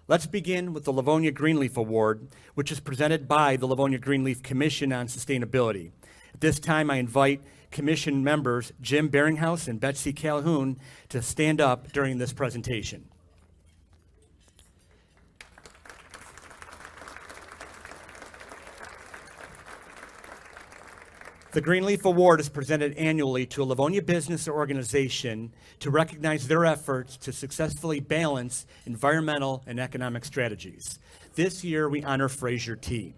Let's begin with the Livonia Greenleaf Award, which is presented by the Livonia Greenleaf Commission on Sustainability. At this time, I invite Commission members Jim Beringhouse and Betsy Calhoun to stand up during this presentation. The Greenleaf Award is presented annually to a Livonia business or organization to recognize their efforts to successfully balance environmental and economic strategies. This year, we honor Fraser Tea.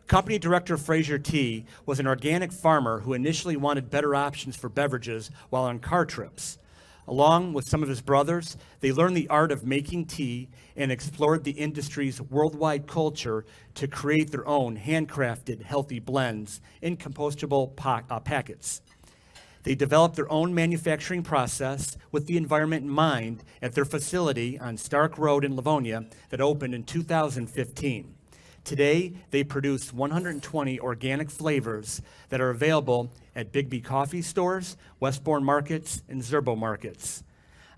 Company director Fraser Tea was an organic farmer who initially wanted better options for beverages while on car trips. Along with some of his brothers, they learned the art of making tea and explored the industry's worldwide culture to create their own handcrafted healthy blends in compostable packets. They developed their own manufacturing process with the environment in mind at their facility on Stark Road in Livonia that opened in 2015. Today, they produce 120 organic flavors that are available at Bigby Coffee Stores, Westbourne Markets, and Zerbo Markets.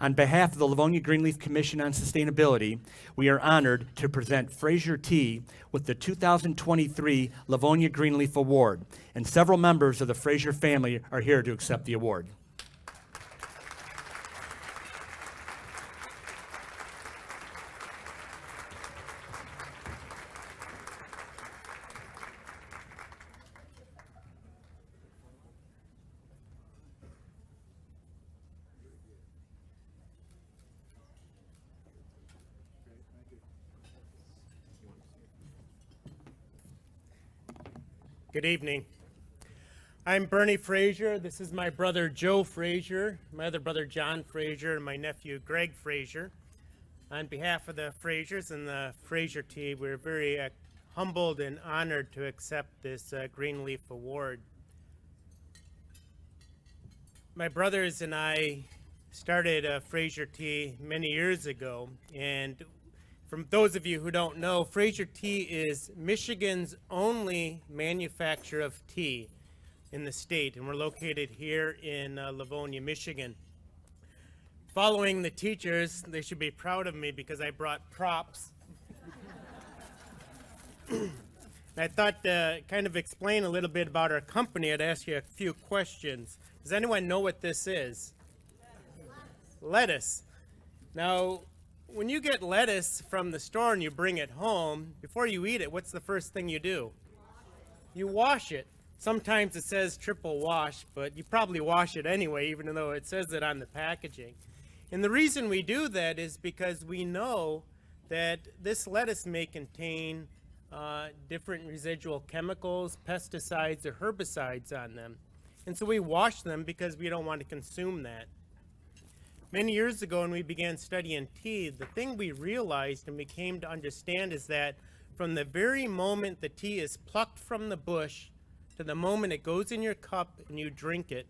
On behalf of the Livonia Greenleaf Commission on Sustainability, we are honored to present Fraser Tea with the 2023 Livonia Greenleaf Award, and several members of the Fraser family are here to accept the award. Good evening. I'm Bernie Fraser. This is my brother Joe Fraser, my other brother John Fraser, and my nephew Greg Fraser. On behalf of the Frasers and the Fraser Tea, we're very humbled and honored to accept this Greenleaf Award. My brothers and I started Fraser Tea many years ago, and for those of you who don't know, Fraser Tea is Michigan's only manufacturer of tea in the state, and we're located here in Livonia, Michigan. Following the teachers, they should be proud of me because I brought props. I thought to kind of explain a little bit about our company, I'd ask you a few questions. Does anyone know what this is? Lettuce. Now, when you get lettuce from the store and you bring it home, before you eat it, what's the first thing you do? You wash it. Sometimes it says triple wash, but you probably wash it anyway, even though it says it on the packaging. And the reason we do that is because we know that this lettuce may contain different residual chemicals, pesticides, or herbicides on them. And so we wash them because we don't want to consume that. Many years ago when we began studying tea, the thing we realized and we came to understand is that from the very moment the tea is plucked from the bush to the moment it goes in your cup and you drink it,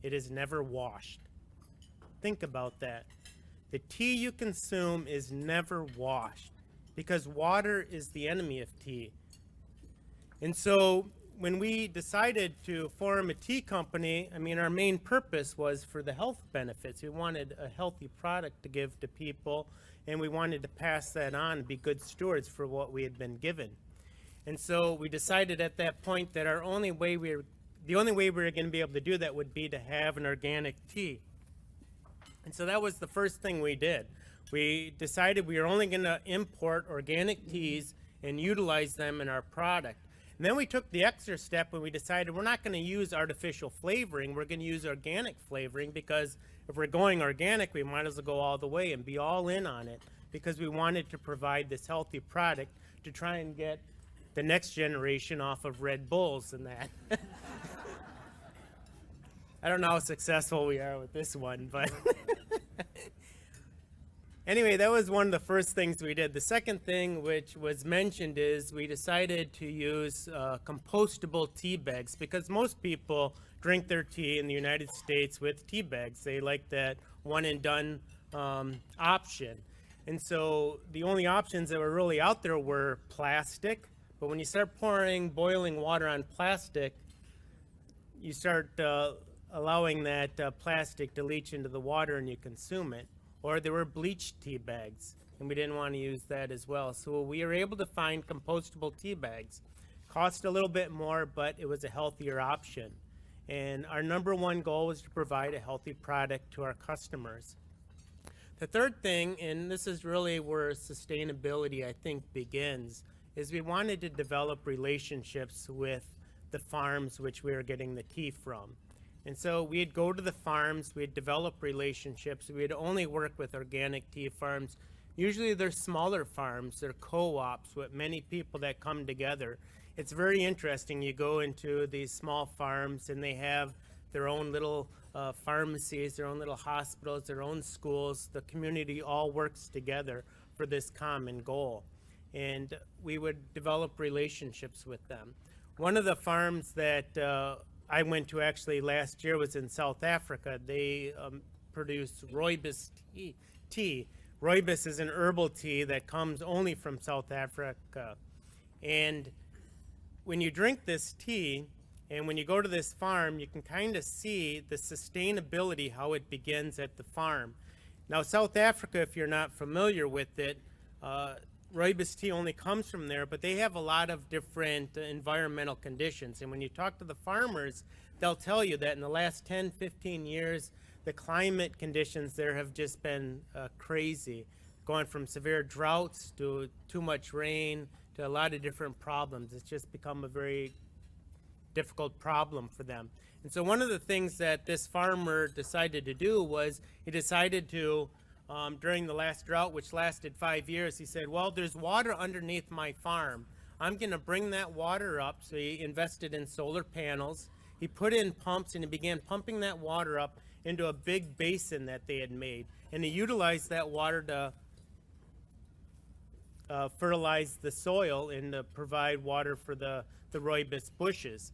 it is never washed. Think about that. The tea you consume is never washed because water is the enemy of tea. And so when we decided to form a tea company, our main purpose was for the health benefits. We wanted a healthy product to give to people, and we wanted to pass that on and be good stewards for what we had been given. And so we decided at that point that the only way we were going to be able to do that would be to have an organic tea. And so that was the first thing we did. We decided we were only going to import organic teas and utilize them in our product. And then we took the extra step and we decided we're not going to use artificial flavoring. We're going to use organic flavoring because if we're going organic, we might as well go all the way and be all in on it because we wanted to provide this healthy product to try and get the next generation off of Red Bulls and that. I don't know how successful we are with this one, but anyway, that was one of the first things we did. The second thing which was mentioned is we decided to use compostable tea bags because most people drink their tea in the United States with tea bags. They like that one and done option. And so the only options that were really out there were plastic. But when you start pouring boiling water on plastic, you start allowing that plastic to leach into the water and you consume it. Or there were bleached tea bags. and we didn't want to use that as well. So we were able to find compostable tea bags. Cost a little bit more, but it was a healthier option. And our number one goal was to provide a healthy product to our customers. The third thing, and this is really where sustainability, I think, begins, is we wanted to develop relationships with the farms which we were getting the tea from. And so we'd go to the farms, we'd develop relationships, we'd only work with organic tea farms. Usually they're smaller farms, they're co-ops with many people that come together. It's very interesting. You go into these small farms and they have their own little pharmacies, their own little hospitals, their own schools. The community all works together for this common goal. And we would develop relationships with them. One of the farms that I went to actually last year was in South Africa. They produce rooibos tea. Rooibos is an herbal tea that comes only from South Africa. And when you drink this tea, and when you go to this farm, you can kind of see the sustainability, how it begins at the farm. Now, South Africa, if you're not familiar with it, rooibos tea only comes from there, but they have a lot of different environmental conditions. And when you talk to the farmers, they'll tell you that in the last 10, 15 years, the climate conditions there have just been crazy, going from severe droughts to too much rain to a lot of different problems. It's just become a very difficult problem for them. And so one of the things that this farmer decided to do was he decided to, during the last drought, which lasted 5 years, he said, well, there's water underneath my farm. I'm going to bring that water up. So he invested in solar panels. He put in pumps and he began pumping that water up into a big basin that they had made. And he utilized that water to fertilize the soil and to provide water for the rooibos bushes.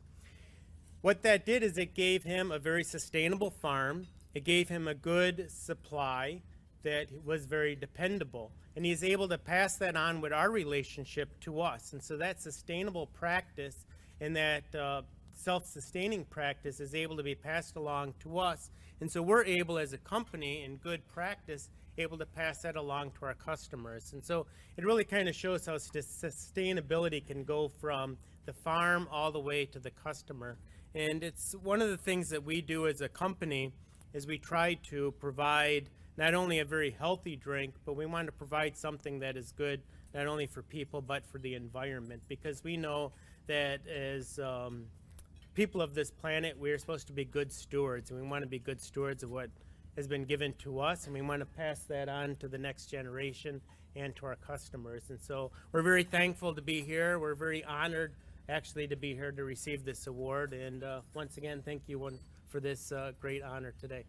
What that did is it gave him a very sustainable farm. It gave him a good supply that was very dependable. And he's able to pass that on with our relationship to us. And so that sustainable practice and that self-sustaining practice is able to be passed along to us. And so we're able as a company in good practice able to pass that along to our customers. And so it really kind of shows how sustainability can go from the farm all the way to the customer. And it's one of the things that we do as a company is we try to provide not only a very healthy drink, but we want to provide something that is good not only for people but for the environment, because we know that as people of this planet, we are supposed to be good stewards, and we want to be good stewards of what has been given to us, and we want to pass that on to the next generation and to our customers. And so we're very thankful to be here. We're very honored actually to be here to receive this award. And once again, thank you for this great honor today.